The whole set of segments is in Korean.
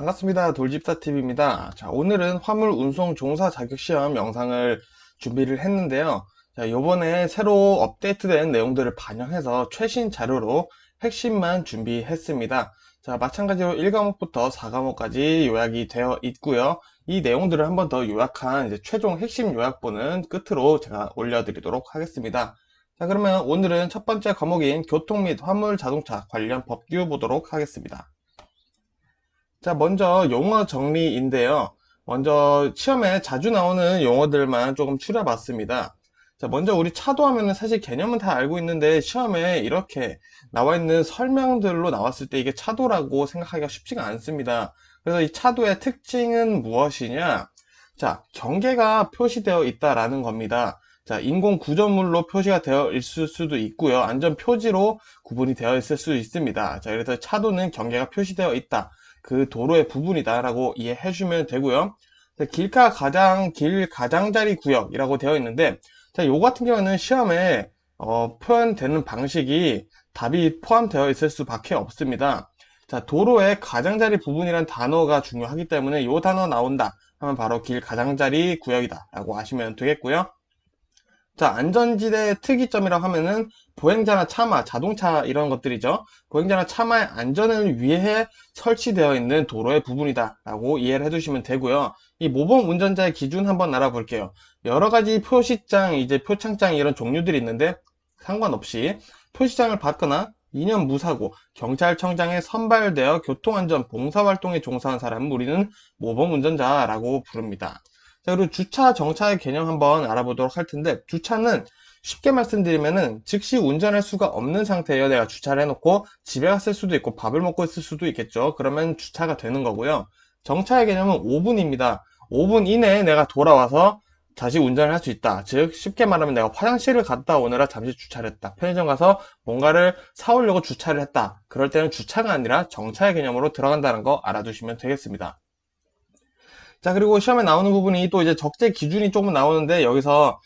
반갑습니다. 돌집사TV입니다. 자, 오늘은 화물 운송 종사 자격 시험 영상을 준비를 했는데요. 자, 요번에 새로 업데이트된 내용들을 반영해서 최신 자료로 핵심만 준비했습니다. 자, 마찬가지로 1과목부터 4과목까지 요약이 되어 있고요. 이 내용들을 한 번 더 요약한 이제 최종 핵심 요약본은 끝으로 제가 올려드리도록 하겠습니다. 자, 그러면 오늘은 첫 번째 과목인 교통 및 화물 자동차 관련 법규 보도록 하겠습니다. 자, 먼저 용어 정리인데요. 먼저 시험에 자주 나오는 용어들만 조금 추려봤습니다. 자, 먼저 우리 차도 하면은 사실 개념은 다 알고 있는데 시험에 이렇게 나와 있는 설명들로 나왔을 때 이게 차도라고 생각하기가 쉽지가 않습니다. 그래서 이 차도의 특징은 무엇이냐? 자, 경계가 표시되어 있다라는 겁니다. 자, 인공 구조물로 표시가 되어 있을 수도 있고요. 안전 표지로 구분이 되어 있을 수 있습니다. 자, 그래서 차도는 경계가 표시되어 있다. 그 도로의 부분이다라고 이해해 주면 되고요. 길 가장자리 구역이라고 되어 있는데, 자, 요 같은 경우는 시험에 표현되는 방식이 답이 포함되어 있을 수밖에 없습니다. 자, 도로의 가장자리 부분이란 단어가 중요하기 때문에 요 단어 나온다 하면 바로 길 가장자리 구역이다 라고 하시면 되겠고요. 자, 안전지대 특이점이라고 하면은 보행자나 차마, 자동차 이런 것들이죠. 보행자나 차마의 안전을 위해 설치되어 있는 도로의 부분이다 라고 이해를 해두시면 되고요. 이 모범 운전자의 기준 한번 알아볼게요. 여러 가지 표시장, 이제 표창장 이런 종류들이 있는데 상관없이 표시장을 받거나 2년 무사고 경찰청장에 선발되어 교통안전 봉사활동에 종사한 사람은 우리는 모범 운전자라고 부릅니다. 자, 그리고 주차, 정차의 개념 한번 알아보도록 할 텐데, 주차는 쉽게 말씀드리면은 즉시 운전할 수가 없는 상태예요. 내가 주차를 해놓고 집에 갔을 수도 있고 밥을 먹고 있을 수도 있겠죠. 그러면 주차가 되는 거고요. 정차의 개념은 5분입니다. 5분 이내에 내가 돌아와서 다시 운전을 할 수 있다. 즉 쉽게 말하면 내가 화장실을 갔다 오느라 잠시 주차를 했다. 편의점 가서 뭔가를 사오려고 주차를 했다. 그럴 때는 주차가 아니라 정차의 개념으로 들어간다는 거 알아두시면 되겠습니다. 자, 그리고 시험에 나오는 부분이 또 이제 적재 기준이 조금 나오는데 여기서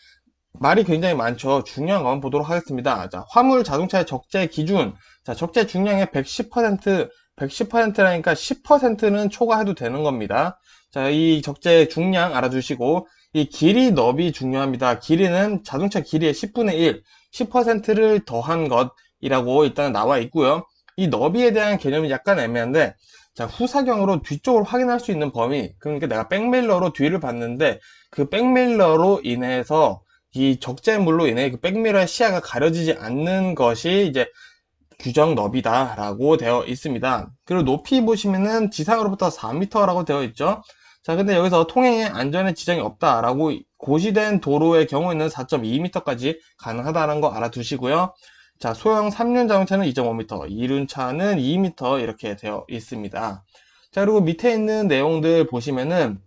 말이 굉장히 많죠. 중요한 거 한번 보도록 하겠습니다. 자, 화물 자동차의 적재 기준. 자, 적재 중량의 110%라니까 10%는 초과해도 되는 겁니다. 자, 이 적재 중량 알아두시고 이 길이 너비 중요합니다. 길이는 자동차 길이의 10분의 1, 10%를 더한 것이라고 일단 나와 있고요. 이 너비에 대한 개념이 약간 애매한데 자, 후사경으로 뒤쪽을 확인할 수 있는 범위, 그러니까 내가 백밀러로 뒤를 봤는데 그 백밀러로 인해서 이 적재물로 인해 그 백미러의 시야가 가려지지 않는 것이 이제 규정 너비다라고 되어 있습니다. 그리고 높이 보시면은 지상으로부터 4m라고 되어 있죠. 자, 근데 여기서 통행에 안전에 지장이 없다라고 고시된 도로의 경우에는 4.2m까지 가능하다는 거 알아두시고요. 자, 소형 3륜 자동차는 2.5m, 2륜차는 2m 이렇게 되어 있습니다. 자, 그리고 밑에 있는 내용들 보시면은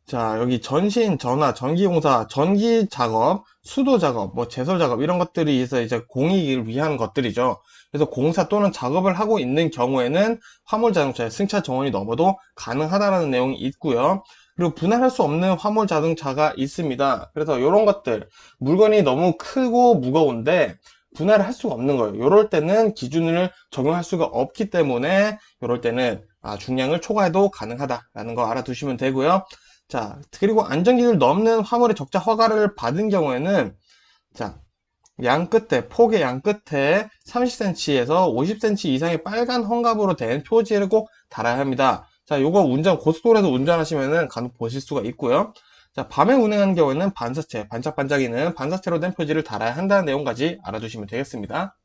자, 여기 전신, 전화, 전기공사, 전기 작업, 수도 작업, 뭐 제설 작업 이런 것들이 있어 이제 공익을 위한 것들이죠. 그래서 공사 또는 작업을 하고 있는 경우에는 화물 자동차의 승차 정원이 넘어도 가능하다라는 내용이 있고요. 그리고 분할할 수 없는 화물 자동차가 있습니다. 그래서 이런 것들, 물건이 너무 크고 무거운데 분할을 할 수가 없는 거예요. 이럴 때는 기준을 적용할 수가 없기 때문에 이럴 때는 중량을 초과해도 가능하다라는 거 알아두시면 되고요. 자, 그리고 안전기준을 넘는 화물의 적자 허가를 받은 경우에는, 자, 폭의 양 끝에 30cm에서 50cm 이상의 빨간 헝겊으로 된 표지를 꼭 달아야 합니다. 자, 요거 고속도로에서 운전하시면은 간혹 보실 수가 있고요. 자, 밤에 운행하는 경우에는 반짝반짝이는 반사체로 된 표지를 달아야 한다는 내용까지 알아두시면 되겠습니다.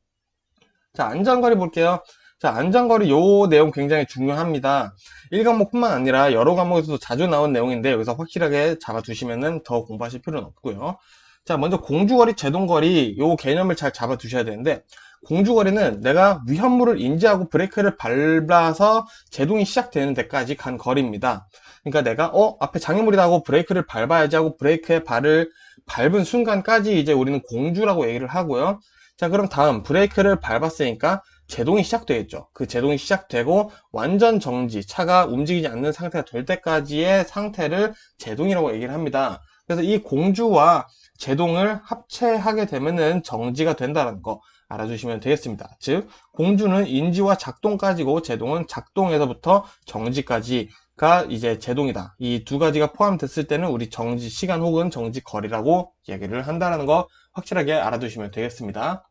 자, 안전거리 볼게요. 자, 안전거리 요 내용 굉장히 중요합니다. 1과목뿐만 아니라 여러 과목에서도 자주 나온 내용인데 여기서 확실하게 잡아두시면 더 공부하실 필요는 없고요. 자, 먼저 공주거리, 제동거리 요 개념을 잘 잡아두셔야 되는데 공주거리는 내가 위험물을 인지하고 브레이크를 밟아서 제동이 시작되는 데까지 간 거리입니다. 그러니까 내가 앞에 장애물이다 하고 브레이크를 밟아야지 하고 브레이크에 발을 밟은 순간까지 이제 우리는 공주라고 얘기를 하고요. 자, 그럼 다음 브레이크를 밟았으니까 제동이 시작되겠죠. 그 제동이 시작되고 완전 정지, 차가 움직이지 않는 상태가 될 때까지의 상태를 제동이라고 얘기를 합니다. 그래서 이 공주와 제동을 합체하게 되면은 정지가 된다는 거 알아두시면 되겠습니다. 즉, 공주는 인지와 작동까지고 제동은 작동에서부터 정지까지가 이제 제동이다. 이 두 가지가 포함됐을 때는 우리 정지 시간 혹은 정지 거리라고 얘기를 한다는 거 확실하게 알아두시면 되겠습니다.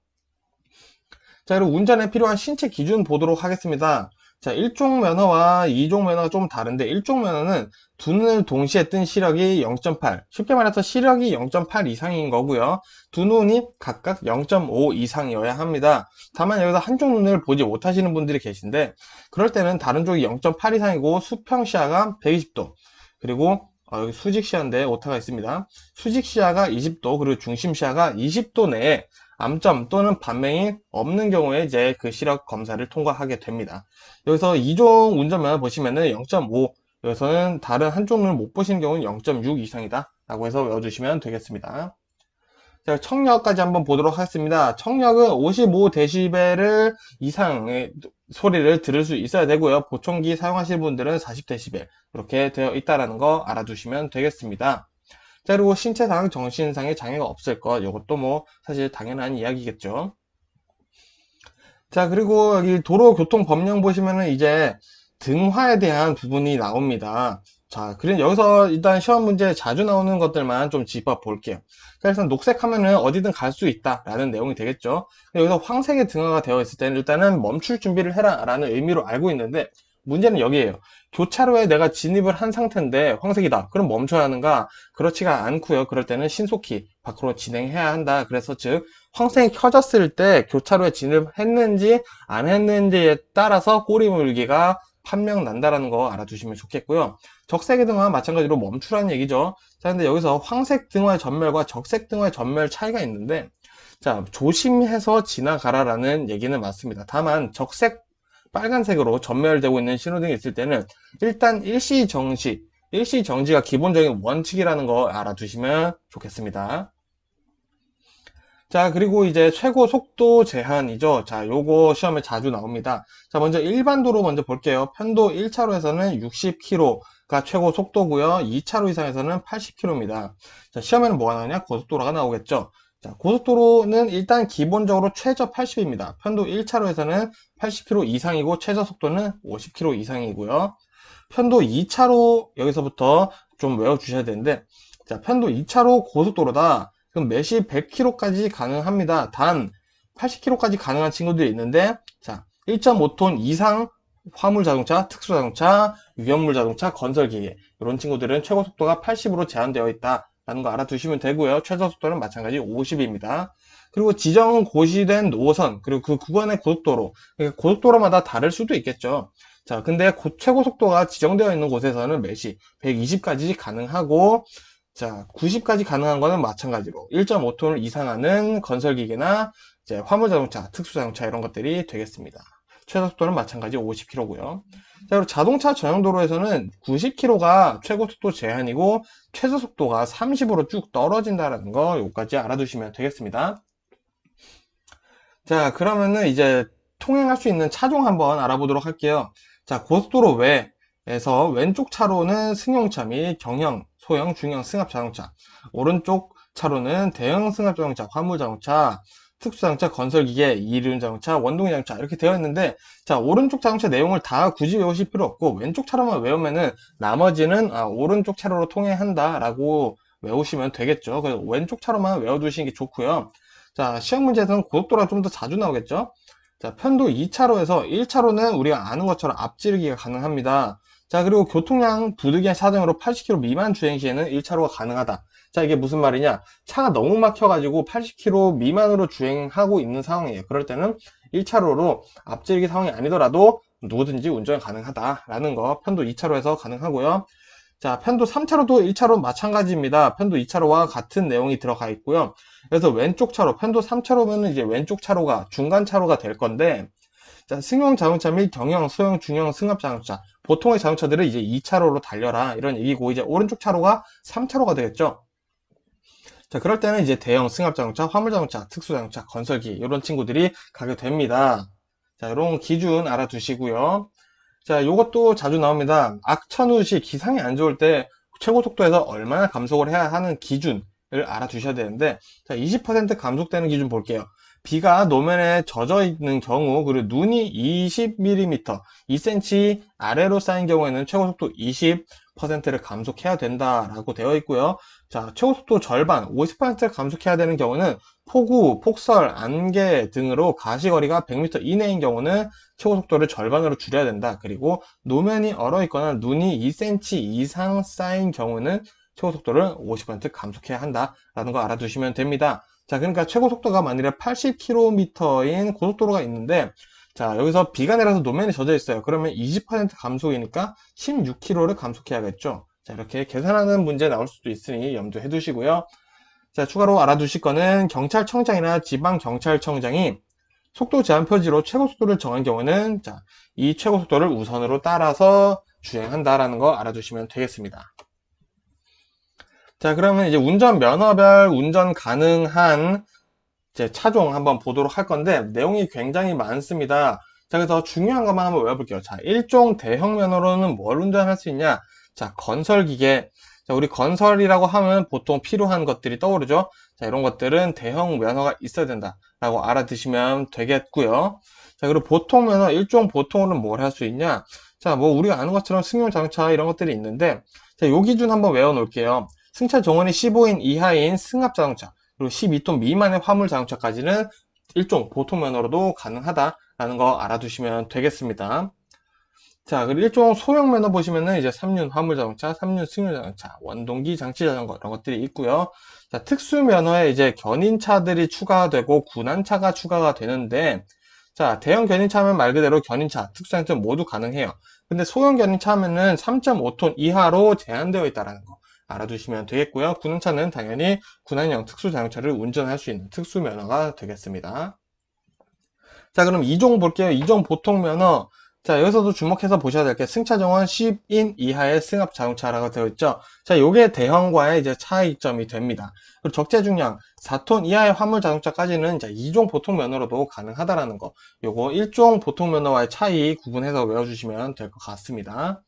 자, 그리고 운전에 필요한 신체 기준 보도록 하겠습니다. 자, 1종 면허와 2종 면허가 좀 다른데 1종 면허는 두 눈을 동시에 뜬 시력이 0.8, 쉽게 말해서 시력이 0.8 이상인 거고요. 두 눈이 각각 0.5 이상이어야 합니다. 다만 여기서 한쪽 눈을 보지 못하시는 분들이 계신데 그럴 때는 다른 쪽이 0.8 이상이고 수평 시야가 120도, 그리고 여기 수직 시야인데 오타가 있습니다. 수직 시야가 20도, 그리고 중심 시야가 20도 내에 암점 또는 반맹이 없는 경우에 이제 그 시력 검사를 통과하게 됩니다. 여기서 2종 운전면허 보시면은 0.5, 여기서는 다른 한쪽 눈을 못 보시는 경우는 0.6 이상이다 라고 해서 외워주시면 되겠습니다. 자, 청력까지 한번 보도록 하겠습니다. 청력은 55dB 이상의 소리를 들을 수 있어야 되고요. 보청기 사용하시는 분들은 40dB 이렇게 되어 있다는 거 알아두시면 되겠습니다. 자, 그리고 신체상, 정신상의 장애가 없을 것, 이것도 뭐 사실 당연한 이야기겠죠. 자, 그리고 여기 도로교통법령 보시면은 이제 등화에 대한 부분이 나옵니다. 자, 그래 여기서 일단 시험 문제에 자주 나오는 것들만 좀 짚어 볼게요. 자, 일단 녹색 하면은 어디든 갈 수 있다라는 내용이 되겠죠. 여기서 황색의 등화가 되어 있을 때는 일단은 멈출 준비를 해라라는 의미로 알고 있는데 문제는 여기에요. 교차로에 내가 진입을 한 상태인데 황색이다. 그럼 멈춰야 하는가? 그렇지가 않고요. 그럴 때는 신속히 밖으로 진행해야 한다. 그래서 즉 황색이 켜졌을 때 교차로에 진입했는지 안 했는지에 따라서 꼬리 물기가 판명 난다라는 거 알아두시면 좋겠고요. 적색 등화 마찬가지로 멈추라는 얘기죠. 자, 근데 여기서 황색 등화의 전멸과 적색 등화의 전멸 차이가 있는데, 자, 조심해서 지나가라라는 얘기는 맞습니다. 다만 적색 빨간색으로 전멸되고 있는 신호등이 있을 때는 일단 일시정지가 기본적인 원칙이라는 거 알아두시면 좋겠습니다. 자, 그리고 이제 최고 속도 제한이죠. 자, 요거 시험에 자주 나옵니다. 자, 먼저 일반도로 먼저 볼게요. 편도 1차로에서는 60km가 최고 속도고요. 2차로 이상에서는 80km입니다. 자, 시험에는 뭐가 나오냐? 고속도로가 나오겠죠. 자, 고속도로는 일단 기본적으로 최저 80입니다. 편도 1차로에서는 80km 이상이고 최저 속도는 50km 이상이고요. 편도 2차로 여기서부터 좀 외워주셔야 되는데, 자, 편도 2차로 고속도로다. 그럼 매시 100km까지 가능합니다. 단 80km까지 가능한 친구들이 있는데, 자, 1.5톤 이상 화물 자동차, 특수 자동차, 위험물 자동차, 건설기계 이런 친구들은 최고 속도가 80으로 제한되어 있다라는 거 알아두시면 되고요. 최저 속도는 마찬가지 50입니다. 그리고 지정 고시된 노선, 그리고 그 구간의 고속도로, 그러니까 고속도로마다 다를 수도 있겠죠. 자, 근데 최고 속도가 지정되어 있는 곳에서는 매시 120까지 가능하고, 자, 90까지 가능한 거는 마찬가지로 1.5톤을 이상하는 건설기계나 이제 화물자동차, 특수자동차 이런 것들이 되겠습니다. 최저 속도는 마찬가지 50km고요. 자, 그리고 자동차 전용 도로에서는 90km가 최고 속도 제한이고 최저 속도가 30으로 쭉 떨어진다는 거 요까지 알아두시면 되겠습니다. 자, 그러면은 이제 통행할 수 있는 차종 한번 알아보도록 할게요. 자, 고속도로 외에서 왼쪽 차로는 승용차 및 경형, 소형, 중형 승합 자동차, 오른쪽 차로는 대형 승합 자동차, 화물 자동차, 특수 자동차, 건설기계, 이륜 자동차, 원동기 자동차 이렇게 되어 있는데, 자, 오른쪽 자동차 내용을 다 굳이 외우실 필요 없고 왼쪽 차로만 외우면은 나머지는 오른쪽 차로로 통행한다라고 외우시면 되겠죠. 그래서 왼쪽 차로만 외워두시는 게 좋고요. 자, 시험 문제에서는 고속도로가 좀 더 자주 나오겠죠. 자, 편도 2차로에서 1차로는 우리가 아는 것처럼 앞지르기가 가능합니다. 자, 그리고 교통량 부득이한 사정으로 80km 미만 주행 시에는 1차로가 가능하다. 자, 이게 무슨 말이냐? 차가 너무 막혀가지고 80km 미만으로 주행하고 있는 상황이에요. 그럴 때는 1차로로 앞지르기 상황이 아니더라도 누구든지 운전이 가능하다라는 거 편도 2차로에서 가능하고요. 자, 편도 3차로도 1차로 마찬가지입니다. 편도 2차로와 같은 내용이 들어가 있고요. 그래서 왼쪽 차로, 편도 3차로면 이제 왼쪽 차로가 중간 차로가 될 건데, 자, 승용 자동차 및 경형, 소형, 중형, 승합 자동차. 보통의 자동차들은 이제 2차로로 달려라. 이런 얘기고, 이제 오른쪽 차로가 3차로가 되겠죠. 자, 그럴 때는 이제 대형 승합 자동차, 화물 자동차, 특수 자동차, 건설기, 이런 친구들이 가게 됩니다. 자, 이런 기준 알아두시고요. 자, 요것도 자주 나옵니다. 악천후 시 기상이 안 좋을 때 최고 속도에서 얼마나 감속을 해야 하는 기준을 알아두셔야 되는데, 자, 20% 감속되는 기준 볼게요. 비가 노면에 젖어 있는 경우, 그리고 눈이 20mm, 2cm 아래로 쌓인 경우에는 최고속도 20%를 감속해야 된다라고 되어 있고요. 자, 최고속도 절반, 50%를 감속해야 되는 경우는 폭우, 폭설, 안개 등으로 가시거리가 100m 이내인 경우는 최고속도를 절반으로 줄여야 된다. 그리고 노면이 얼어 있거나 눈이 2cm 이상 쌓인 경우는 최고속도를 50% 감속해야 한다라는 거 알아두시면 됩니다. 자, 그러니까 최고속도가 만일에 80km인 고속도로가 있는데, 자, 여기서 비가 내려서 노면이 젖어 있어요. 그러면 20% 감속이니까 16km를 감속해야겠죠. 자, 이렇게 계산하는 문제 나올 수도 있으니 염두해 두시고요. 자, 추가로 알아두실 거는 경찰청장이나 지방경찰청장이 속도 제한 표지로 최고속도를 정한 경우는, 자, 이 최고속도를 우선으로 따라서 주행한다라는 거 알아두시면 되겠습니다. 자, 그러면 이제 운전면허별 운전 가능한 이제 차종 한번 보도록 할 건데, 내용이 굉장히 많습니다. 자, 그래서 중요한 것만 한번 외워볼게요. 자, 1종 대형 면허로는 뭘 운전할 수 있냐? 자, 건설기계. 자, 우리 건설이라고 하면 보통 필요한 것들이 떠오르죠? 자, 이런 것들은 대형 면허가 있어야 된다라고 알아두시면 되겠고요. 자, 그리고 보통 면허, 1종 보통으로는 뭘 할 수 있냐? 자, 뭐 우리가 아는 것처럼 승용장차 이런 것들이 있는데, 자, 요 기준 한번 외워 놓을게요. 승차 정원이 15인 이하인 승합자동차, 그리고 12톤 미만의 화물자동차까지는 일종 보통 면허로도 가능하다라는 거 알아두시면 되겠습니다. 자, 그리고 일종 소형 면허 보시면은 이제 3륜 화물자동차, 3륜 승용자동차, 원동기 장치자전거 이런 것들이 있고요. 자, 특수 면허에 이제 견인차들이 추가되고 군안차가 추가가 되는데, 자, 대형 견인차 하면 말 그대로 견인차, 특수장점 모두 가능해요. 근데 소형 견인차 하면은 3.5톤 이하로 제한되어 있다는 거 알아두시면 되겠고요. 군용차는 당연히 군안형 특수자동차를 운전할 수 있는 특수면허가 되겠습니다. 자, 그럼 2종 볼게요. 2종 보통면허. 자, 여기서도 주목해서 보셔야 될 게 승차정원 10인 이하의 승합자동차라고 되어 있죠. 자, 요게 대형과의 이제 차이점이 됩니다. 그리고 적재 중량 4톤 이하의 화물자동차까지는 이제 2종 보통면허로도 가능하다라는 거. 요거 1종 보통면허와의 차이 구분해서 외워주시면 될 것 같습니다.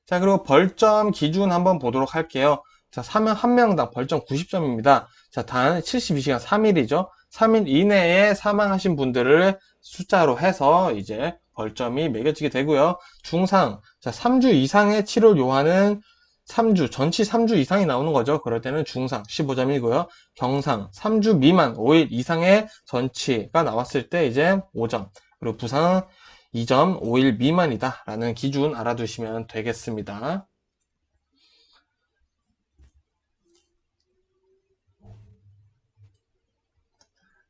자, 그리고 벌점 기준 한번 보도록 할게요. 자, 사면 한 명당 벌점 90점입니다. 자, 단 72시간 3일이죠. 3일 이내에 사망하신 분들을 숫자로 해서 이제 벌점이 매겨지게 되고요. 중상, 자, 3주 이상의 치료를 요하는 3주, 전치 3주 이상이 나오는 거죠. 그럴 때는 중상 15점이고요. 경상, 3주 미만 5일 이상의 전치가 나왔을 때 이제 5점. 그리고 부상 2점 5일 미만이다 라는 기준 알아두시면 되겠습니다.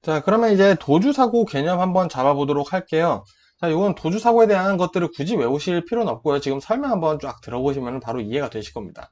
자, 그러면 이제 도주사고 개념 한번 잡아보도록 할게요. 자, 이건 도주사고에 대한 것들을 굳이 외우실 필요는 없고요. 지금 설명 한번 쫙 들어보시면 바로 이해가 되실 겁니다.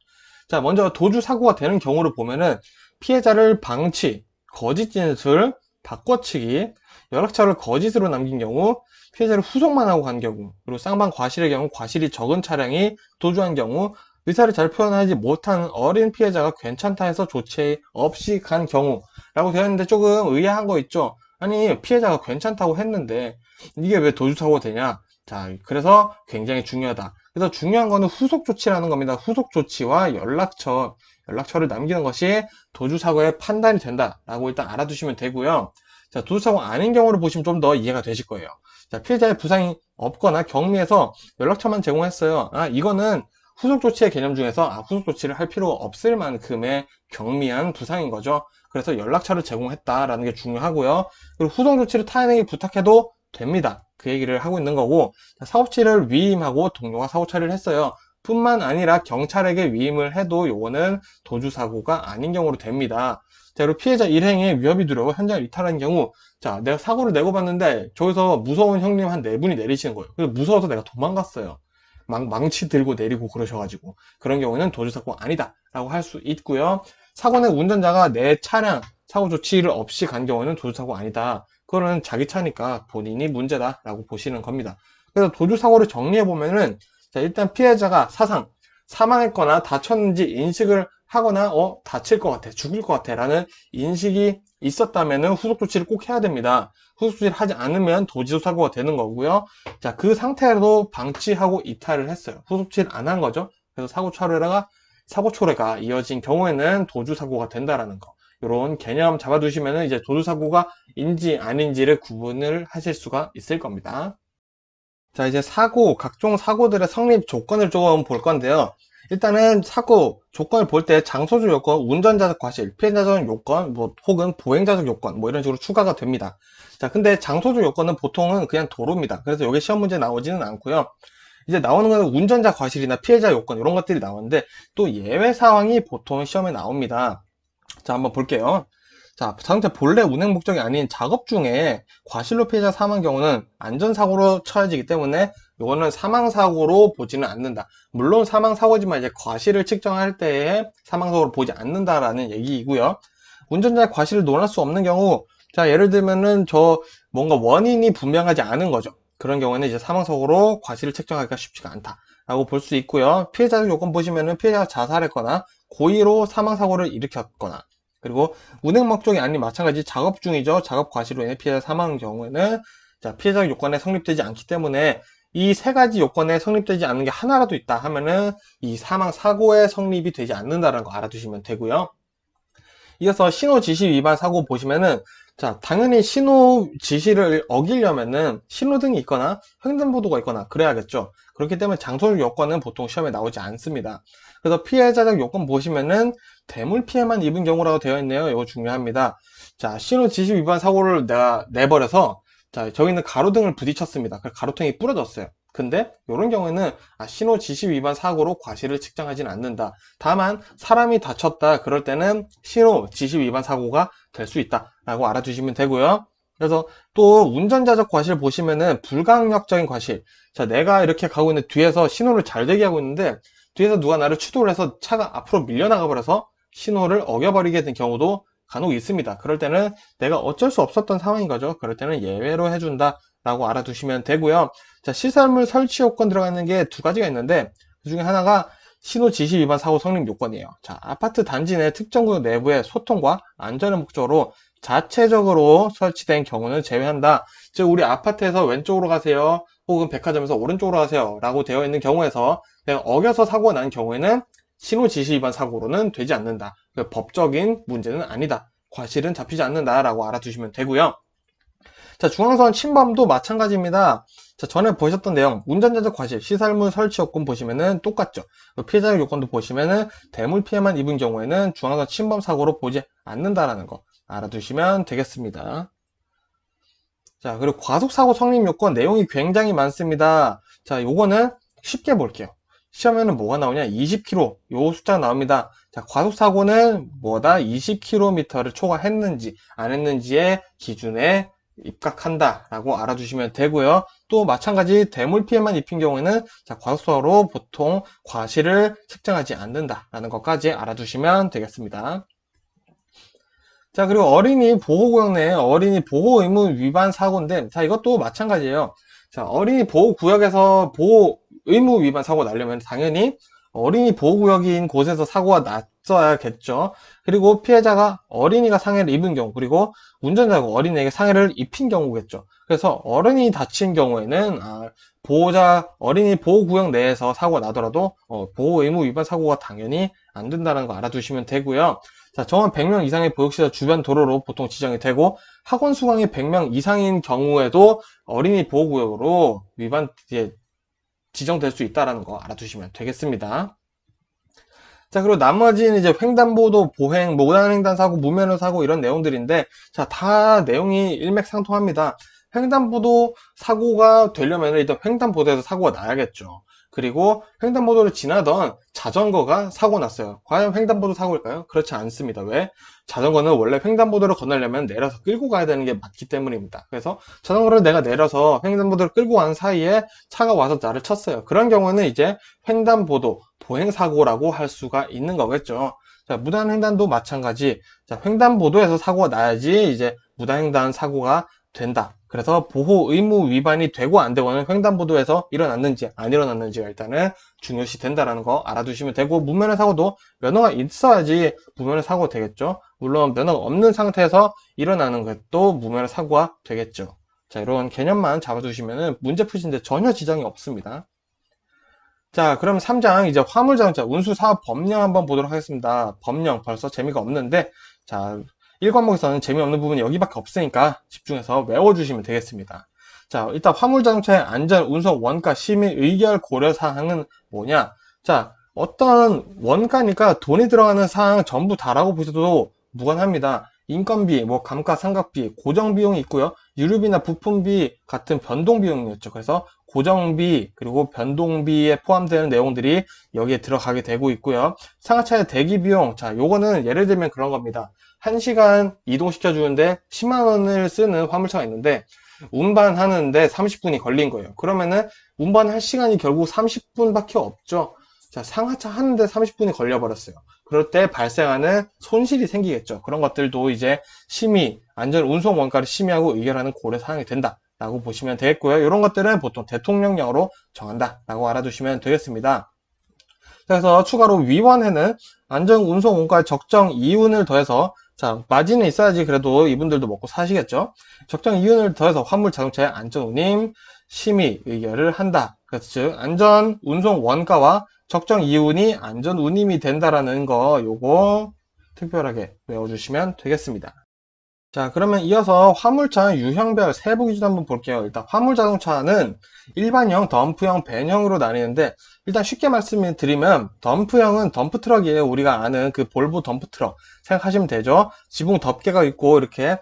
자, 먼저 도주사고가 되는 경우를 보면은 피해자를 방치, 거짓 진술, 바꿔치기, 연락처를 거짓으로 남긴 경우, 피해자를 후속만 하고 간 경우, 그리고 쌍방 과실의 경우 과실이 적은 차량이 도주한 경우, 의사를 잘 표현하지 못한 어린 피해자가 괜찮다 해서 조치 없이 간 경우라고 되어 있는데 조금 의아한 거 있죠? 아니, 피해자가 괜찮다고 했는데 이게 왜 도주사고가 되냐? 자, 그래서 굉장히 중요하다. 그래서 중요한 거는 후속 조치라는 겁니다. 후속 조치와 연락처를 남기는 것이 도주사고의 판단이 된다라고 일단 알아두시면 되고요. 자, 도주사고 아닌 경우를 보시면 좀 더 이해가 되실 거예요. 자, 피해자의 부상이 없거나 경미해서 연락처만 제공했어요. 아, 이거는 후속 조치의 개념 중에서 후속 조치를 할 필요가 없을 만큼의 경미한 부상인 거죠. 그래서 연락처를 제공했다라는 게 중요하고요. 그리고 후속 조치를 타인에게 부탁해도 됩니다. 그 얘기를 하고 있는 거고, 사고치를 위임하고 동료가 사고 처리를 했어요. 뿐만 아니라 경찰에게 위임을 해도 요거는 도주사고가 아닌 경우로 됩니다. 자, 그리고 피해자 일행의 위협이 두려워 현장을 이탈한 경우, 자, 내가 사고를 내고 봤는데 저기서 무서운 형님 한 4분이 내리시는 거예요. 그래서 무서워서 내가 도망갔어요. 망치 들고 내리고 그러셔가지고 그런 경우는 도주사고 아니다 라고 할 수 있고요. 사고 낸 운전자가 내 차량 사고 조치를 없이 간 경우는 도주사고 아니다. 그거는 자기 차니까 본인이 문제다 라고 보시는 겁니다. 그래서 도주사고를 정리해 보면은, 자, 일단 피해자가 사망했거나 다쳤는지 인식을 하거나 다칠 것 같아, 죽을 것 같아 라는 인식이 있었다면은 후속 조치를 꼭 해야 됩니다. 후속 조치를 하지 않으면 도주사고가 되는 거고요. 자, 그 상태로 방치하고 이탈을 했어요. 후속 조치를 안 한 거죠. 그래서 사고 초래가 이어진 경우에는 도주사고가 된다라는 거. 이런 개념 잡아두시면 이제 도로사고가 인지 아닌지를 구분을 하실 수가 있을 겁니다. 자, 이제 각종 사고들의 성립 조건을 조금 볼 건데요. 일단은 사고 조건을 볼 때 장소적 요건, 운전자적 과실, 피해자적 요건, 혹은 보행자적 요건, 이런 식으로 추가가 됩니다. 자, 근데 장소적 요건은 보통은 그냥 도로입니다. 그래서 여기 시험 문제 나오지는 않고요. 이제 나오는 건 운전자 과실이나 피해자 요건, 이런 것들이 나오는데, 또 예외 상황이 보통 시험에 나옵니다. 자, 한번 볼게요. 자, 자동차 본래 운행 목적이 아닌 작업 중에 과실로 피해자 사망 경우는 안전사고로 처해지기 때문에 이거는 사망사고로 보지는 않는다. 물론 사망사고지만 이제 과실을 측정할 때에 사망사고로 보지 않는다라는 얘기이고요. 운전자의 과실을 논할 수 없는 경우, 자, 예를 들면은 뭔가 원인이 분명하지 않은 거죠. 그런 경우에는 이제 사망사고로 과실을 측정하기가 쉽지가 않다라고 볼 수 있고요. 피해자 요건 보시면은 피해자가 자살했거나 고의로 사망사고를 일으켰거나, 그리고 운행 목적이 아닌 마찬가지 작업 중이죠. 작업 과실로 인해 피해자 사망 경우에는 자, 피해자 요건에 성립되지 않기 때문에 이 세 가지 요건에 성립되지 않는 게 하나라도 있다 하면은 이 사망 사고에 성립이 되지 않는다는 거 알아두시면 되고요. 이어서 신호 지시 위반 사고 보시면은 자, 당연히 신호 지시를 어기려면은 신호등이 있거나 횡단보도가 있거나 그래야겠죠. 그렇기 때문에 장소적 요건은 보통 시험에 나오지 않습니다. 그래서 피해자적 요건 보시면은 대물 피해만 입은 경우라고 되어 있네요. 이거 중요합니다. 자, 신호 지시 위반 사고를 내가 내버려서 자, 저기는 가로등을 부딪혔습니다. 그래서 가로등이 부러졌어요. 근데 이런 경우에는 신호 지시 위반 사고로 과실을 측정하지는 않는다. 다만 사람이 다쳤다 그럴 때는 신호 지시 위반 사고가 될 수 있다 라고 알아두시면 되고요. 그래서 또 운전자적 과실 보시면은 불강력적인 과실. 자, 내가 이렇게 가고 있는데 뒤에서 신호를 잘 되게 하고 있는데 뒤에서 누가 나를 추돌을 해서 차가 앞으로 밀려나가 버려서 신호를 어겨버리게 된 경우도 간혹 있습니다. 그럴 때는 내가 어쩔 수 없었던 상황인 거죠. 그럴 때는 예외로 해준다 라고 알아두시면 되고요. 자, 시설물 설치 요건 들어가 있는 게 두 가지가 있는데 그 중에 하나가 신호 지시 위반 사고 성립 요건이에요. 자, 아파트 단지 내 특정 구역 내부의 소통과 안전을 목적으로 자체적으로 설치된 경우는 제외한다. 즉, 우리 아파트에서 왼쪽으로 가세요. 혹은 백화점에서 오른쪽으로 가세요. 라고 되어 있는 경우에서 내가 어겨서 사고가 난 경우에는 신호 지시 위반 사고로는 되지 않는다. 법적인 문제는 아니다. 과실은 잡히지 않는다. 라고 알아두시면 되고요. 자, 중앙선 침범도 마찬가지입니다. 자, 전에 보셨던 내용, 운전자적 과실, 시설물 설치 요건 보시면은 똑같죠. 피해자적 요건도 보시면은 대물 피해만 입은 경우에는 중앙선 침범 사고로 보지 않는다라는 거 알아두시면 되겠습니다. 자, 그리고 과속사고 성립 요건 내용이 굉장히 많습니다. 자, 요거는 쉽게 볼게요. 시험에는 뭐가 나오냐? 20km. 요 숫자가 나옵니다. 자, 과속사고는 뭐다? 20km를 초과했는지, 안 했는지의 기준에 입각한다라고 알아두시면 되고요. 또 마찬가지 대물 피해만 입힌 경우에는 자, 과속사고로 보통 과실을 측정하지 않는다라는 것까지 알아두시면 되겠습니다. 자, 그리고 어린이 보호구역 내 어린이 보호 의무 위반 사고인데, 자, 이것도 마찬가지예요. 자, 어린이 보호구역에서 보호 의무 위반 사고 나려면 당연히 어린이 보호구역인 곳에서 사고가 났어야겠죠. 그리고 피해자가 어린이가 상해를 입은 경우, 그리고 운전자가 어린이에게 상해를 입힌 경우겠죠. 그래서 어른이 다친 경우에는 어린이 보호구역 내에서 사고가 나더라도 보호 의무 위반 사고가 당연히 안 된다는 거 알아두시면 되고요. 자, 정원 100명 이상의 보육시설 주변 도로로 보통 지정이 되고 학원 수강이 100명 이상인 경우에도 어린이 보호구역으로 지정될 수 있다는 거 알아두시면 되겠습니다. 자, 그리고 나머지는 이제 횡단보도 보행, 무단횡단 사고, 무면허 사고 이런 내용들인데 자, 다 내용이 일맥상통합니다. 횡단보도 사고가 되려면 일단 횡단보도에서 사고가 나야겠죠. 그리고 횡단보도를 지나던 자전거가 사고 났어요. 과연 횡단보도 사고일까요? 그렇지 않습니다. 왜? 자전거는 원래 횡단보도를 건너려면 내려서 끌고 가야 되는 게 맞기 때문입니다. 그래서 자전거를 내가 내려서 횡단보도를 끌고 간 사이에 차가 와서 나를 쳤어요. 그런 경우는 이제 횡단보도 보행사고라고 할 수가 있는 거겠죠. 자, 무단횡단도 마찬가지. 자, 횡단보도에서 사고가 나야지 이제 무단횡단 사고가 된다. 그래서 보호 의무 위반이 되고 안 되고는 횡단보도에서 일어났는지 안 일어났는지가 일단은 중요시 된다는 거 알아두시면 되고, 무면허 사고도 면허가 있어야지 무면허 사고가 되겠죠. 물론 면허가 없는 상태에서 일어나는 것도 무면허 사고가 되겠죠. 자, 이런 개념만 잡아두시면 문제 푸시는데 전혀 지장이 없습니다. 자, 그럼 3장 이제 화물자동차 운수사업 법령 한번 보도록 하겠습니다. 법령 벌써 재미가 없는데, 자, 1과목에서는 재미없는 부분이 여기밖에 없으니까 집중해서 외워주시면 되겠습니다. 자, 일단 화물자동차의 안전, 운송, 원가, 시민, 의결 고려 사항은 뭐냐? 자, 어떤 원가니까 돈이 들어가는 사항 전부 다라고 보셔도 무관합니다. 인건비, 뭐 감가상각비, 고정비용이 있고요. 유류비나 부품비 같은 변동비용이었죠. 그래서 고정비 그리고 변동비에 포함되는 내용들이 여기에 들어가게 되고 있고요. 상하차의 대기비용, 자, 요거는 예를 들면 그런 겁니다. 1시간 이동시켜 주는데 10만 원을 쓰는 화물차가 있는데 운반하는데 30분이 걸린 거예요. 그러면은 운반할 시간이 결국 30분밖에 없죠. 자, 상하차 하는데 30분이 걸려버렸어요. 그럴 때 발생하는 손실이 생기겠죠. 그런 것들도 이제 심의, 안전 운송 원가를 심의하고 의결하는 고려 사항이 된다 라고 보시면 되겠고요. 이런 것들은 보통 대통령령으로 정한다 라고 알아두시면 되겠습니다. 그래서 추가로 위원회는 안전 운송 원가의 적정 이윤을 더해서, 자, 마진은 있어야지 그래도 이분들도 먹고 사시겠죠. 적정 이윤을 더해서 화물 자동차의 안전 운임 심의 의결을 한다. 그래서 즉 안전 운송 원가와 적정 이윤이 안전 운임이 된다라는 거, 요거 특별하게 외워주시면 되겠습니다. 자, 그러면 이어서 화물차 유형별 세부 기준 한번 볼게요. 일단 화물 자동차는 일반형, 덤프형, 밴형으로 나뉘는데, 일단 쉽게 말씀드리면 덤프형은 덤프트럭이에요. 우리가 아는 그 볼보 덤프트럭 생각하시면 되죠. 지붕 덮개가 있고 이렇게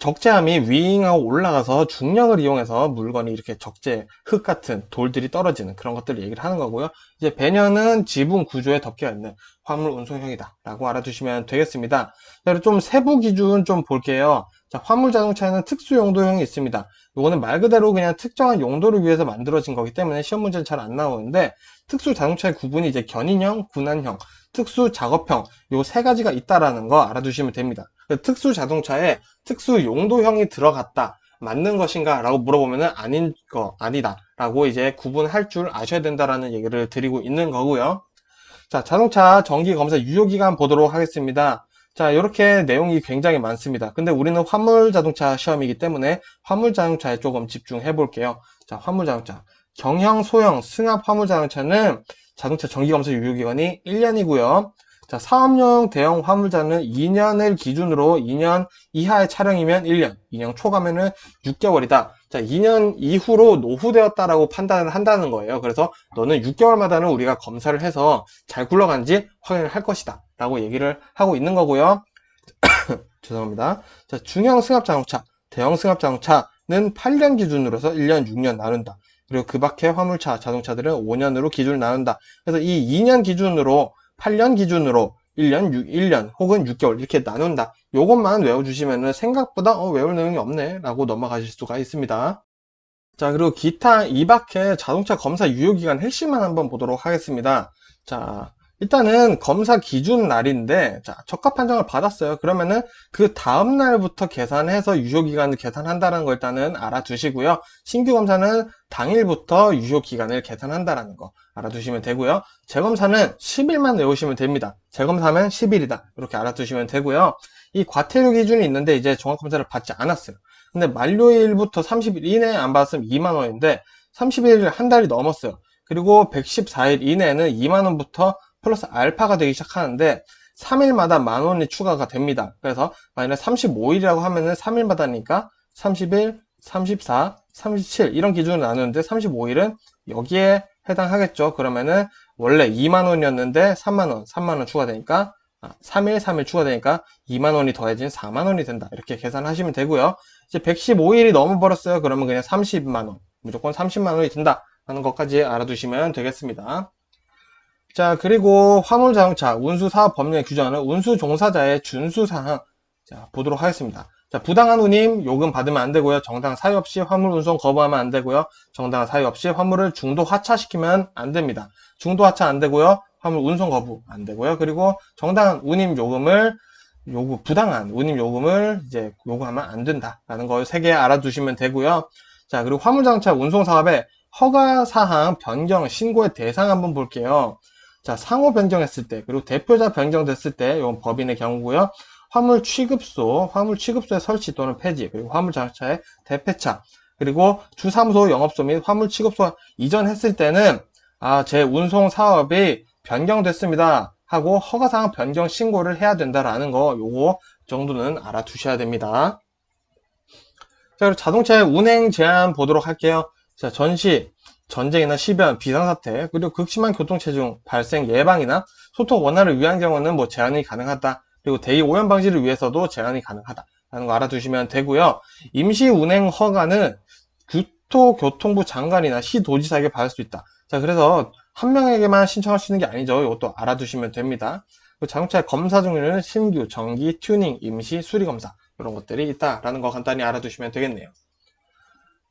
적재함이 윙하고 올라가서 중력을 이용해서 물건이 이렇게 적재, 흙 같은 돌들이 떨어지는 그런 것들을 얘기를 하는 거고요. 이제 배년은 지붕 구조에 덮개가 있는 화물 운송형이다 라고 알아두시면 되겠습니다. 자, 그리고 좀 세부 기준 좀 볼게요. 자, 화물 자동차에는 특수 용도형이 있습니다. 이거는 말 그대로 그냥 특정한 용도를 위해서 만들어진 거기 때문에 시험 문제는 잘 안 나오는데, 특수 자동차의 구분이 이제 견인형, 군안형, 특수 작업형, 요 세 가지가 있다라는 거 알아두시면 됩니다. 특수 자동차에 특수 용도형이 들어갔다, 맞는 것인가 라고 물어보면은 아니다 라고 이제 구분할 줄 아셔야 된다라는 얘기를 드리고 있는 거고요. 자, 자동차 정기검사 유효기간 보도록 하겠습니다. 자, 이렇게 내용이 굉장히 많습니다. 근데 우리는 화물 자동차 시험이기 때문에 화물 자동차에 조금 집중해 볼게요. 자, 화물 자동차 경형, 소형, 승합 화물 자동차는 자동차 정기검사 유효기간이 1년이고요. 자, 사업용 대형 화물차는 2년을 기준으로 2년 이하의 차량이면 1년, 2년 초과면은 6개월이다. 자, 2년 이후로 노후되었다라고 판단을 한다는 거예요. 그래서 너는 6개월마다는 우리가 검사를 해서 잘 굴러간지 확인을 할 것이다 라고 얘기를 하고 있는 거고요. 죄송합니다. 자, 중형 승합 자동차, 대형 승합 자동차는 8년 기준으로서 1년, 6년 나눈다. 그리고 그 밖에 화물차, 자동차들은 5년으로 기준을 나눈다. 그래서 이 2년 기준으로 8년 기준으로 1년 혹은 6개월 이렇게 나눈다. 요것만 외워주시면 생각보다 외울 내용이 없네 라고 넘어가실 수가 있습니다. 자, 그리고 기타 이 밖에 자동차 검사 유효기간 핵심만 한번 보도록 하겠습니다. 자, 일단은 검사 기준 날인데, 자, 적합 판정을 받았어요. 그러면은 그 다음 날부터 계산해서 유효기간을 계산한다는 거 일단은 알아두시고요. 신규 검사는 당일부터 유효기간을 계산한다는 거 알아두시면 되고요. 재검사는 10일만 외우시면 됩니다. 재검사면 10일이다. 이렇게 알아두시면 되고요. 이 과태료 기준이 있는데 이제 종합검사를 받지 않았어요. 근데 만료일부터 30일 이내에 안 받았으면 2만원인데 30일 한 달이 넘었어요. 그리고 114일 이내에는 2만원부터 플러스 알파가 되기 시작하는데 3일마다 만원이 추가가 됩니다. 그래서 만약에 35일이라고 하면은 3일마다니까 31, 34, 37 이런 기준으로 나누는데 35일은 여기에 해당하겠죠. 그러면은 원래 2만원이었는데 3만원, 3만원 추가되니까 3일, 3일 추가되니까 2만원이 더해진 4만원이 된다. 이렇게 계산하시면 되고요. 이제 115일이 넘어버렸어요. 그러면 그냥 30만원, 무조건 30만원이 든다 하는 것까지 알아두시면 되겠습니다. 자, 그리고 화물자동차 운수사업 법령에 규정하는 운수종사자의 준수사항, 자, 보도록 하겠습니다. 자, 부당한 운임 요금 받으면 안 되고요. 정당한 사유 없이 화물 운송 거부하면 안 되고요. 정당한 사유 없이 화물을 중도 하차시키면 안 됩니다. 중도 하차 안 되고요. 화물 운송 거부 안 되고요. 그리고 정당한 운임 요금을 부당한 운임 요금을 이제 요구하면 안 된다라는 걸 3개 알아두시면 되고요. 자, 그리고 화물자동차 운송 사업의 허가사항 변경 신고의 대상 한번 볼게요. 자, 상호 변경했을 때, 그리고 대표자 변경됐을 때, 이건 법인의 경우고요. 화물 취급소의 설치 또는 폐지, 그리고 화물 자동차의 대폐차, 그리고 주사무소 영업소 및 화물 취급소 이전했을 때는 제 운송 사업이 변경됐습니다 하고 허가사항 변경 신고를 해야 된다라는 거 요거 정도는 알아두셔야 됩니다. 자, 그리고 자동차의 운행 제한 보도록 할게요. 자, 전시, 전쟁이나 시변, 비상사태, 그리고 극심한 교통체증 발생 예방이나 소통 원활을 위한 경우는 뭐 제한이 가능하다. 그리고 대기 오염 방지를 위해서도 제한이 가능하다라는 거 알아두시면 되고요. 임시 운행 허가는 국토교통부 장관이나 시도지사에게 받을 수 있다. 자, 그래서 한 명에게만 신청할 수 있는 게 아니죠. 이것도 알아두시면 됩니다. 그리고 자동차의 검사 종류는 신규, 정기, 튜닝, 임시, 수리 검사 이런 것들이 있다라는 거 간단히 알아두시면 되겠네요.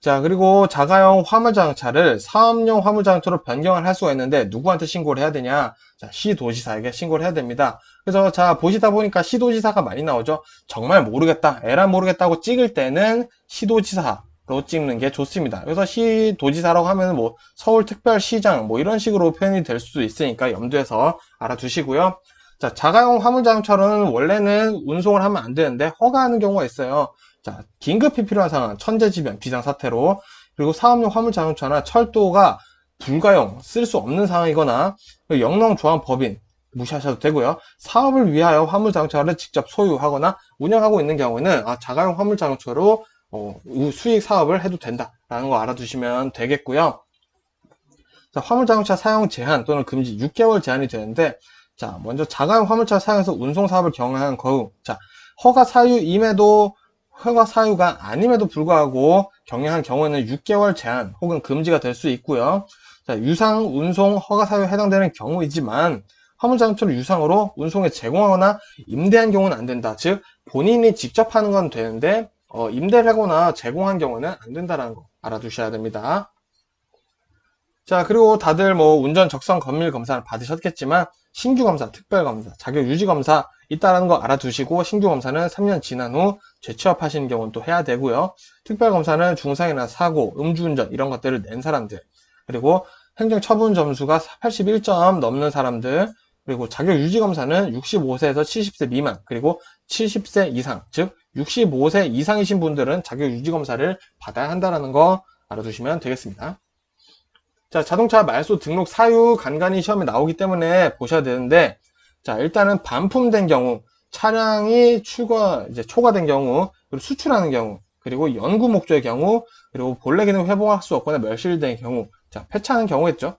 자, 그리고 자가용 화물자동차를 사업용 화물자동차로 변경을 할 수가 있는데 누구한테 신고를 해야 되냐? 자, 시도지사에게 신고를 해야 됩니다. 그래서 자, 보시다 보니까 시도지사가 많이 나오죠. 정말 모르겠다, 에라 모르겠다고 찍을 때는 시도지사로 찍는 게 좋습니다. 그래서 시도지사라고 하면 뭐 서울특별시장 뭐 이런 식으로 표현이 될 수도 있으니까 염두에서 알아두시고요. 자, 자가용 화물자동차로는 원래는 운송을 하면 안 되는데 허가하는 경우가 있어요. 자, 긴급히 필요한 상황, 천재지변, 비상사태로, 그리고 사업용 화물자동차나 철도가 불가용, 쓸 수 없는 상황이거나, 영농조합법인 무시하셔도 되고요. 사업을 위하여 화물자동차를 직접 소유하거나 운영하고 있는 경우에는 자가용 화물자동차로 수익 사업을 해도 된다라는 거 알아두시면 되겠고요. 자, 화물자동차 사용 제한 또는 금지 6개월 제한이 되는데, 자, 먼저 자가용 화물차 사용해서 운송사업을 경영한 경우, 자, 허가 사유가 아님에도 불구하고 경영한 경우에는 6개월 제한 혹은 금지가 될 수 있고요. 자, 유상 운송 허가 사유에 해당되는 경우이지만 화물자동차를 유상으로 운송에 제공하거나 임대한 경우는 안 된다. 즉 본인이 직접 하는 건 되는데 임대를 하거나 제공한 경우는 안 된다는 거 알아두셔야 됩니다. 자, 그리고 다들 뭐 운전 적성 검밀 검사를 받으셨겠지만 신규 검사, 특별 검사, 자격 유지 검사 있다라는 거 알아두시고 신규 검사는 3년 지난 후 재취업하시는 경우는 또 해야 되고요. 특별 검사는 중상이나 사고, 음주운전 이런 것들을 낸 사람들, 그리고 행정처분 점수가 81점 넘는 사람들, 그리고 자격 유지 검사는 65세에서 70세 미만, 그리고 70세 이상, 즉 65세 이상이신 분들은 자격 유지 검사를 받아야 한다는 거 알아두시면 되겠습니다. 자, 자동차 말소 등록 사유 간간히 시험에 나오기 때문에 보셔야 되는데, 자, 일단은 반품된 경우, 차량이 초과된 경우, 그리고 수출하는 경우, 그리고 연구 목적의 경우, 그리고 본래 기능 회복할 수 없거나 멸실된 경우, 자, 폐차하는 경우겠죠.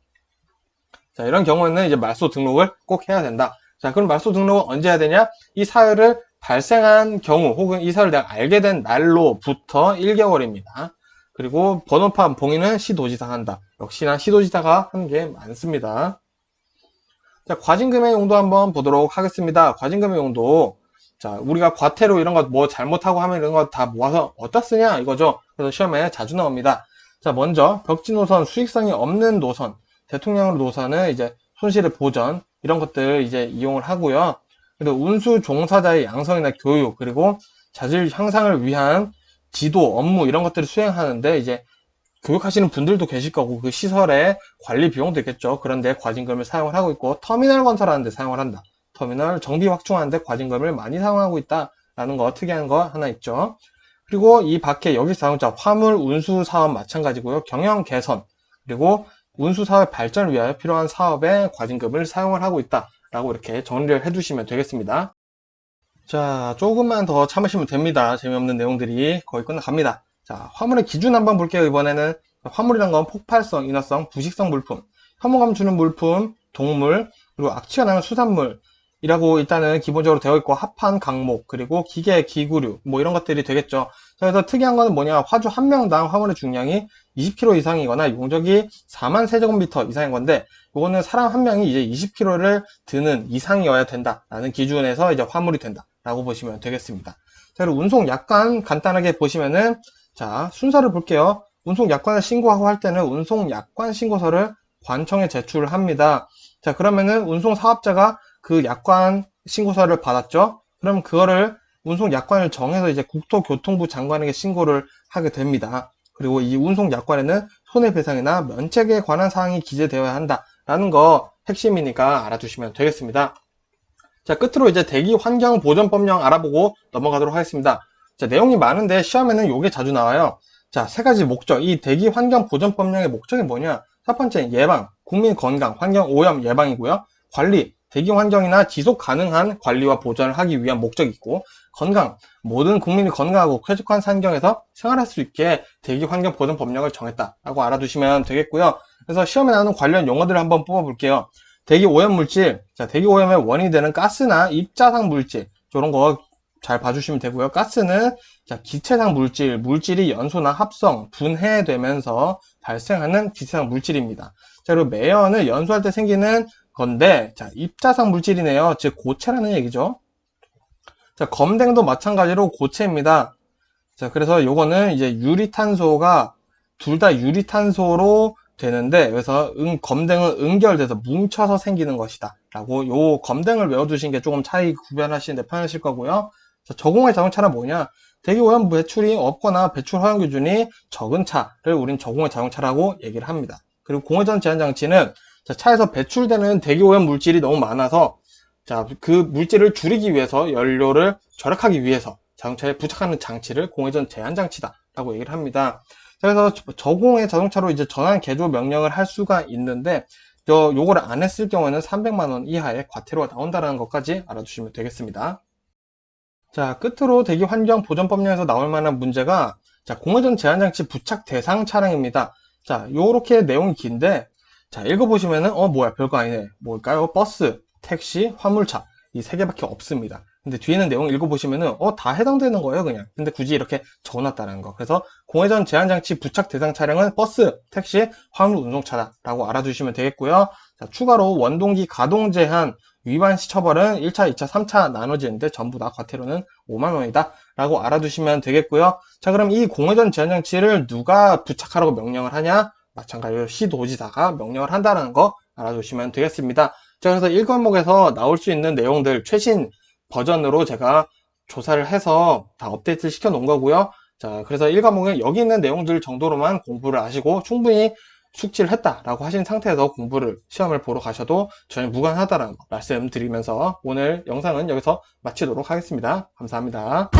자, 이런 경우에는 이제 말소 등록을 꼭 해야 된다. 자, 그럼 말소 등록은 언제 해야 되냐? 이 사유를 발생한 경우, 혹은 이 사유를 내가 알게 된 날로부터 1개월입니다. 그리고 번호판 봉인은 시도지사가 한다. 역시나 시도지사가 하는 게 많습니다. 자, 과징금의 용도 한번 보도록 하겠습니다. 과징금의 용도. 자, 우리가 과태료 이런 거 뭐 잘못하고 하면 이런 거 다 모아서 어디다 쓰냐 이거죠. 그래서 시험에 자주 나옵니다. 자, 먼저 벽지 노선, 수익성이 없는 노선, 대통령 노선은 이제 손실의 보전 이런 것들 이제 이용을 하고요. 그리고 운수 종사자의 양성이나 교육, 그리고 자질 향상을 위한 지도, 업무 이런 것들을 수행하는데 이제 교육하시는 분들도 계실 거고 그 시설의 관리 비용도 있겠죠. 그런데 과징금을 사용을 하고 있고 터미널 건설하는 데 사용을 한다. 터미널 정비 확충하는 데 과징금을 많이 사용하고 있다라는 거 특이한 거 하나 있죠. 그리고 이 밖에 여기 자동차 화물 운수 사업 마찬가지고요. 경영 개선 그리고 운수 사업 발전을 위하여 필요한 사업에 과징금을 사용을 하고 있다라고 이렇게 정리를 해주시면 되겠습니다. 자, 조금만 더 참으시면 됩니다. 재미없는 내용들이 거의 끝나갑니다. 자, 화물의 기준 한번 볼게요. 이번에는 화물이란 건 폭발성, 인화성, 부식성 물품, 혐오감 주는 물품, 동물, 그리고 악취가 나는 수산물이라고 일단은 기본적으로 되어 있고 합한 강목, 그리고 기계, 기구류 뭐 이런 것들이 되겠죠. 그래서 특이한 거는 뭐냐, 화주 한 명당 화물의 중량이 20kg 이상이거나 용적이 4만 세제곱미터 이상인 건데 이거는 사람 한 명이 이제 20kg를 드는 이상이어야 된다라는 기준에서 이제 화물이 된다라고 보시면 되겠습니다. 자, 그리고 운송 약관 간단하게 보시면은 자, 순서를 볼게요. 운송 약관을 신고하고 할 때는 운송 약관 신고서를 관청에 제출을 합니다. 자, 그러면은 운송 사업자가 그 약관 신고서를 받았죠. 그럼 그거를 운송 약관을 정해서 이제 국토교통부 장관에게 신고를 하게 됩니다. 그리고 이 운송 약관에는 손해배상이나 면책에 관한 사항이 기재되어야 한다라는 거 핵심이니까 알아두시면 되겠습니다. 자, 끝으로 이제 대기환경보전법령 알아보고 넘어가도록 하겠습니다. 자, 내용이 많은데 시험에는 요게 자주 나와요. 자, 세 가지 목적. 이 대기환경보전법령의 목적이 뭐냐? 첫 번째, 예방, 국민 건강, 환경 오염 예방이고요. 관리, 대기 환경이나 지속 가능한 관리와 보존을 하기 위한 목적이 있고, 건강, 모든 국민이 건강하고 쾌적한 환경에서 생활할 수 있게 대기 환경 보존 법령을 정했다라고 알아두시면 되겠고요. 그래서 시험에 나오는 관련 용어들을 한번 뽑아볼게요. 대기 오염 물질, 자, 대기 오염의 원인이 되는 가스나 입자상 물질, 이런 거 잘 봐주시면 되고요. 가스는 자, 기체상 물질, 물질이 연소나 합성, 분해되면서 발생하는 기체상 물질입니다. 자, 그리고 매연을 연소할 때 생기는 건데, 자, 입자상 물질이네요. 즉, 고체라는 얘기죠. 자, 검댕도 마찬가지로 고체입니다. 자, 그래서 요거는 이제 유리탄소가 둘 다 유리탄소로 되는데, 그래서 검댕은 응결돼서 뭉쳐서 생기는 것이다 라고 요 검댕을 외워두신 게 조금 차이 구별하시는데 편하실 거고요. 자, 저공해 자동차는 뭐냐? 대기오염 배출이 없거나 배출 허용 기준이 적은 차를 우린 저공해 자동차라고 얘기를 합니다. 그리고 공회전 제한 장치는 자, 차에서 배출되는 대기오염 물질이 너무 많아서 자, 그 물질을 줄이기 위해서 연료를 절약하기 위해서 자동차에 부착하는 장치를 공회전 제한 장치다라고 얘기를 합니다. 그래서 저공해 자동차로 이제 전환 개조 명령을 할 수가 있는데 요거를 안 했을 경우에는 300만 원 이하의 과태료가 나온다는 것까지 알아두시면 되겠습니다. 자, 끝으로 대기 환경 보전 법령에서 나올 만한 문제가 자, 공회전 제한 장치 부착 대상 차량입니다. 자, 요렇게 내용이 긴데 자, 읽어보시면은 뭐야 별거 아니네. 뭘까요? 버스, 택시, 화물차 이 세 개밖에 없습니다. 근데 뒤에 있는 내용 읽어보시면은 다 해당되는 거예요 그냥. 근데 굳이 이렇게 적어놨다는 거. 그래서 공회전 제한 장치 부착 대상 차량은 버스, 택시, 화물 운송차다라고 알아두시면 되겠고요. 자, 추가로 원동기 가동 제한 위반 시 처벌은 1차, 2차, 3차 나눠지는데 전부 다 과태료는 5만 원이다 라고 알아두시면 되겠고요. 자, 그럼 이 공회전 제한 장치를 누가 부착하라고 명령을 하냐? 마찬가지로 시도지사가 명령을 한다는 거 알아두시면 되겠습니다. 자, 그래서 1과목에서 나올 수 있는 내용들 최신 버전으로 제가 조사를 해서 다 업데이트 시켜 놓은 거고요. 자, 그래서 1과목에 여기 있는 내용들 정도로만 공부를 하시고 충분히 숙지를 했다라고 하신 상태에서 시험을 보러 가셔도 전혀 무관하다라는 거 말씀드리면서 오늘 영상은 여기서 마치도록 하겠습니다. 감사합니다.